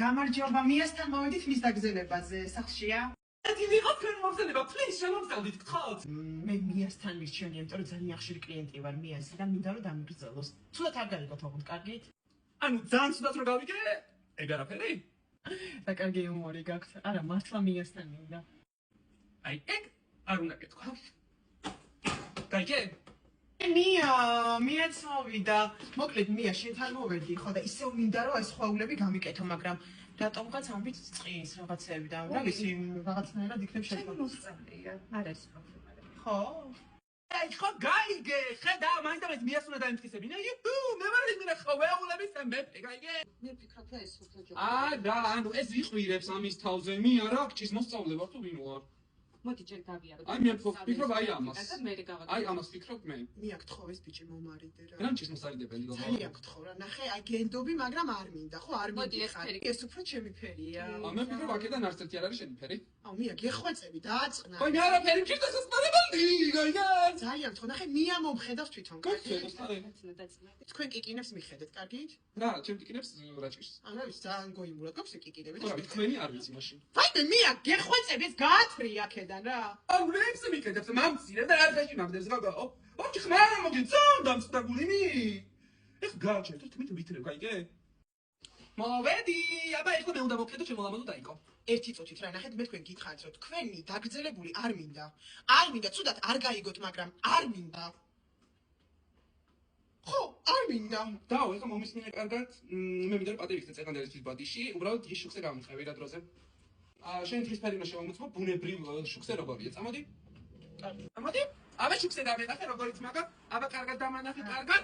გამარჯობა, მიასთან მოვედით მის დაგზელებაზე, სახლშია? ერთი ვიღოთ თქვენ მომხსენება, პლიზ შემოგწევდით, გთხოვთ. მე მიასთან მირჩენია, იმიტომ რომ ძალიან ხშირი კლიენტი ვარ მიასი და მინდა რომ დამიგრძელოს. თუნდაც არ გაიგოთ ოღონდ, კარგით? ანუ ძალიან ცუდად რომ გავიგე, ეგ არაფერი? და კარგი ჰუმორი გაქვთ. არა, მართლა მიასთან მინდა. აი, ეგ არ უნდა გეთქვა. გაიგე? მია წავიდა. მოკლედ მია შენთან მოვედი, ხო და ისევ მინდა რომ ეს ხვეულები გამიკეთო, მაგრამ რატომღაც ამბით წყის რაღაცები და რა ვიცი, რაღაცნაირად იქნებ შეწყობა. მოსწავლეა, არ არის პრობლემა. ხო? აი, ხო გაიგე, ხედა, მაინც მიას უნდა დაემტკიცებინა. მე ვარ იმენა ხვეულების მეფე, გაიგე? მე ვფიქრობ და ეს უფრო ჯობია. არა, ანუ ეს იყვირებს ამის თავზე, მე არა გჭის მოსწავლე ვარ თუ ვინ ვარ? მოდი ჯერ გავიარო. აი, მე ვფიქრობ აი ამას. მე გავაკეთე. აი, ამას ვფიქრობ მე. მია გთხოვეს ბიჭი მომარიდე რა. რამ ჭის მოსარიდებელი გოგო? ძალიან გთხოვ რა, ნახე, აი გენდობი, მაგრამ არ მინდა, ხო, არ მოდი, ეს მინდა. ფერი. ეს უფრო ჩემი ფერია. მე ვფიქრობ აქედან არც ერთი არ არის შენი ფერი. აუ, მია გეხვეწები, დააწყნა. აი, მე არაფერი მჭირდა სასწავლებელი, გაიგე? ძალიან გთხოვ, ნახე, მია მომხედავს თვითონ. გაგცეთოს არა. თქვენ კიკინებს მიხედეთ, კარგით? რა, ჩემ ტიკინებს რა ჭირს? ანუ რა ვიცი, ძალიან გოიმურად გაქვს კიკინები. რა, თქვენი არ ვიცი მაშინ. ვაიმე, მია გეხვეწები, ეს გაათრი აქედან რა. აუ, რემს მიკეთებს, მამცირე და არ დაჭიმავდეს გოგო. ოჩი ხმარა მოგიწონ დამწდაგულინი. ეს გააჩერდო თმით ვითრევ, გაიგე? მოვედი, აბა ეხლა მე უნდა მოვხედო შემოლამაზო დაიკო. ერთი წუთით რა, ნახეთ, მე თქვენ გითხარით, რომ თქვენი დაგრძელებული არ მინდა. არ მინდა, ცუდად არ გაიგოთ, მაგრამ არ მინდა. ხო, არ მინდა. დაო, ეხლა მომისმინე კარგად. მე მინდა რომ პატივი იქნე წეყანდელის ბადიში, უბრალოდ ის შუქზე გამიხევი რა დროზე. შენ თრის ფერი უნდა შევამოწმო, ბუნებრივ შუქზე როგორია, წამოდი? წამოდი? აბა შუქზე დამენახე როგორიც მაგა, აბა კარგად დამანახე, კარგად.